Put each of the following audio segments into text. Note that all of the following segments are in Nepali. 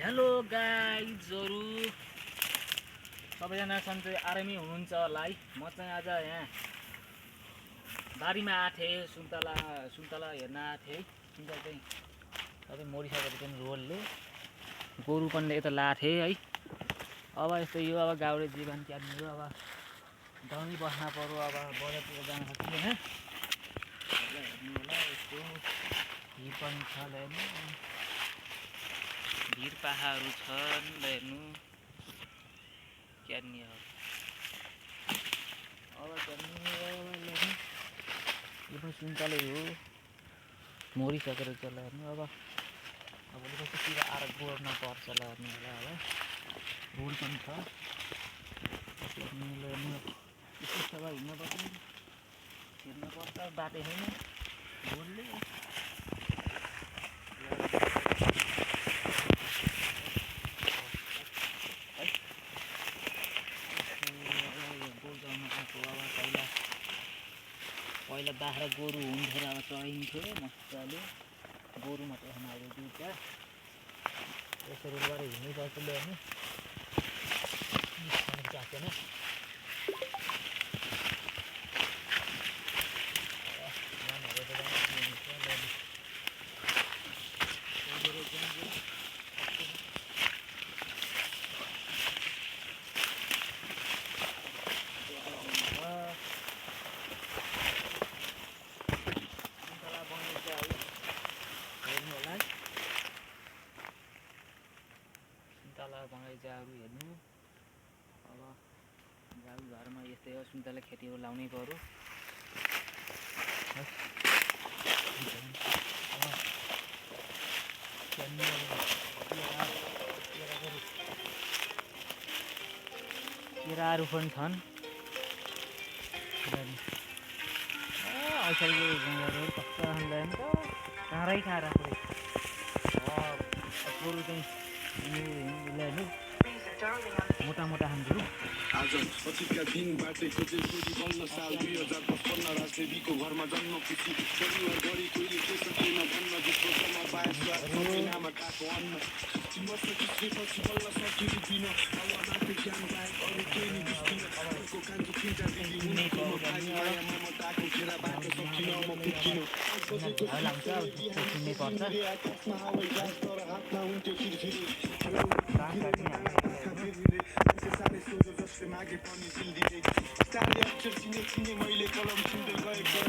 हेलो गाइजहरु सबैजना सन्चै आरामै हुनुहुन्छ होला है। म चाहिँ आज यहाँ बारीमा आथे सुन्तला हेर्न आथे है। सुन्तला चाहिँ सबै मरिसकेको चाहिँ रोडले गोरु पनि यता लाथे है। अब यस्तो यो अब गाउँले जीवन क्यान्नु अब गाउँमै बस्न पर्यो। अब बजारतिर जान सकिँदैन। हेर्नु होला यस्तो भिड पनि छ हेर्नु। भिड पाहाडहरू छन् हेर्नु क्यान्नी अब यो पनि सुन्तले हो मरिसकेर चला हेर्नु। अब भोलि कतितिर आएर गोड्न पर्छ होला हेर्नु होला। अब रोड पनि छ हेर्नु यस्तो छ हिँड्न पर्छ हेर्नुपर्छ बाटो छैन रोडले। पहिला बाख्रा गोरु हुन्थ्यो अब चढिन्थ्यो मजाले गोरु मात्रै खानाहरू दुईवटा यसरी गरेर हिँड्नै पर्छ ल्याउनु जाँदैन। सुन्तला बगैँचाहरू हेर्नु। अब गाउँघरमा यस्तै हो सुन्तला खेतीहरू लाउनै पर्यो। केराहरू पनि छन्। अहिले गाउँहरू कस्तो राख्दैन त टाढै टाढा गोरु चाहिँ मोटा मोटा खान्छु। आज अतीतका दिन बाटे खोजे छोरी बन्न साल 2055 राजदेवीको घरमा जन्म खुसी परिवार गरी कोहीले के सकेन भन्न जसको समा पाए स्वाद महिनामा खाएको अन्न चिम्बस किस्मेपछि बल्ल सकिने दिन अल्लाह माथि ज्ञान बाहेक अरू केही नि बुझ्दिन। अर्को कान्छो चिन्ता दिदी उनीको खाने माया ममताको घेरा बाटो सकिन म पुग्दिन। आकाशमा हवाई जहाज तर हातमा हुन्थ्यो खिरखिरी जसले मागे पनि दिल दिँदै स्टारले अक्षर चिने मैले कलम छुँदै गएको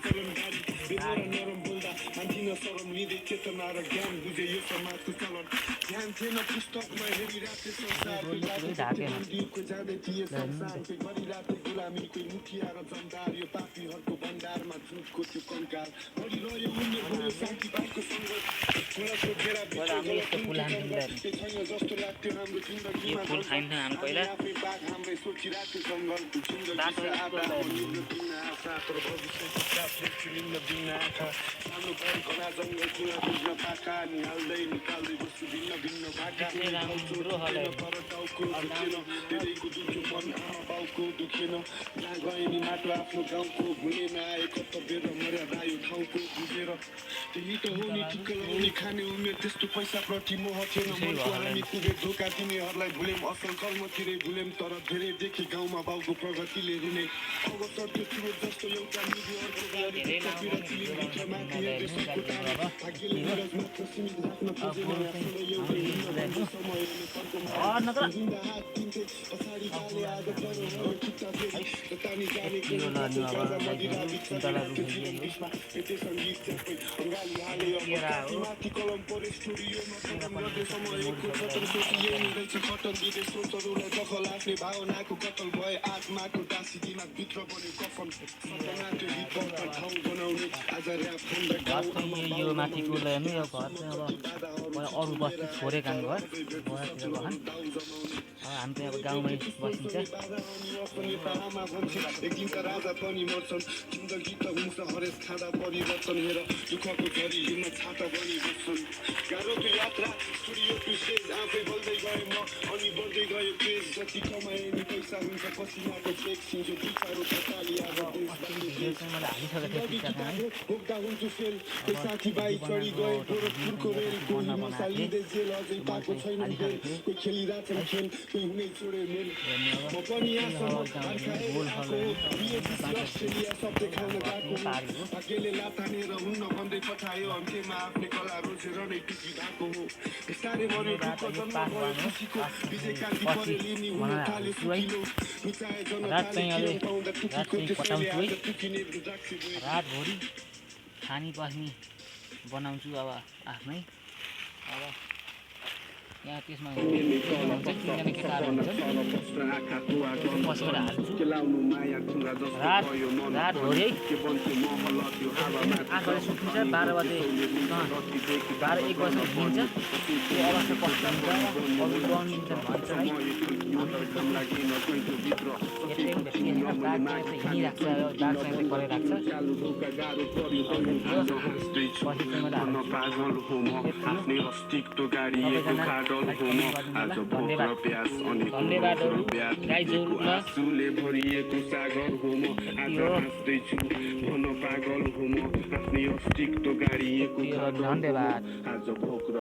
चलन गाडी बेहोरा नरम बोल्दा मान्थिन सरम लिँदै चेतना र ज्ञान बुझे यो समाजको चलन ध्यान थिएन पुस्तकमा हेरिराथे संसारको जाँदै थिए संसारकै गरिराथे गुलामी कोही मुखिया र जमदार यो पापीहरूको भण्डारमा झुटको त्यो कङ्काल गरिरह्यो उनी भयो शान्ति बाटको सङ्घर्ष छोराको घेरा जस्तो लाग्थ्यो हाम्रो जिन्दगीमा पहिला हाम्रै सोचिरहेको जङ्गलको जिन्दगी हाम्रो घरको जङ्गल कुरा बुझ्न पाका निहाल्दै निकाल्दै बस्छु भिन्न भिन्न भाका तर टाउको दुखेन धेरैको दुख्यो मन आमा बाउको दुखेन जहाँ गए नि माटो आफ्नो गाउँको भुलेन आए कर्तव्य र मर्यादा यो ठाउँको बुझेर त्यही त हो नि ठिक्क लाउने खाने उमेर त्यस्तो पैसाप्रति मोह थिएन मनको हामी पुगे धोका दिनेहरूलाई भुलेम असल कर्मतिरै भुलेम तर धेरै देखे गाउँमा बाउको प्रगतिले ऋणे अवसर त्यो ठुलो जस्तो एउटा निधि अर्को भाग्यले निरज मात्र सीमित राख्न खोजेन एउटै जिन्दा हात दिन्थे पछाडि जाने आज जनहरू खुट्टा फेरि तानी जानेको मदिरा सङ्गीत च्यापै अङ्गाली हाले माथि कलम परे स्टुडियोमा गर्दै समयको खतम सोचिएन रहेछ खतम दिँदै सोचहरूलाई दखल आफ्नै भावनाको कतल भए आत्माको दासी दिमाग भित्र बन्यो कफन सपना त्यो हिपहपमा ठाउँ बनाउने आज ऱ्याप यो माथिको हेर्नु यो घर चाहिँ अब अरू बस्ती छोडे काम घर हामी चाहिँ अब गाउँमै बसिन्छ। एक दिन त राजा पनि मर्छन् जिन्दगी त हुन्छ हरेस खाँदा परिवर्तन हेर दुःखको घरी हिँड्न छाता बनी बस्छ छन् गाह्रो त्यो यात्रा स्टुडियो टु स्टेज आफै बल्दै गए म अनि बढ्दै गयो क्रेज जति कमाए नि पैसा हुन्छ पसिनाको चेक सिन्जो बिचारो खटाली अब भिडियो चाहिँ मैले हालिसकेको थिएँ टिकटकमा है भोग्दा हुन्छु फेल कोही साथीभाइ चढी गए गोरखपुरको रेल कोही मसा लिँदै जेल अझै पाएको छैन बेल कोही खेलिरहेछन् खेल कोही हुनै छोडे मेल म पनि यहाँसम्म अस्ट्रेलिया सब देखाउन गएको भाग्यले लातानेर हुन्न भन्दै पठायो अन्त्यमा आफ्नै कला रोजेर नै टुकिरहेको हो बिस्तारै मर्यो दुःख जन्म भयो खुसीको विजय कान्ति परेली नि हुन थाल्यो सुकिलो मिचाए जनताले पाउँदा टुकीको त्यसैले आज टुकिने रुद्राक्षी रातभरि खानी बस्ने बनाउँछु अब आफ्नै अब यहाँ त्यसमा हुन्छ तिनजना केटाहरू हुन्छन् बसेर हाल्छु रातभरि है आँखाले सुत्नु छ 12 बजे 12-1 बजे हिँड्छ त्यो अवस्था कस्तो हुन्छ अरू गनिन्छ भन्छ है हिँडिराख्छ दागसँग गरिराख्छ धन्यवादहरू गाईजोरुले भरिएको सागर हो म आज हाँस्दैछु भन पागल हो म आफ्नै अस्तित्व गाडिएको धन्यवाद आज भोक र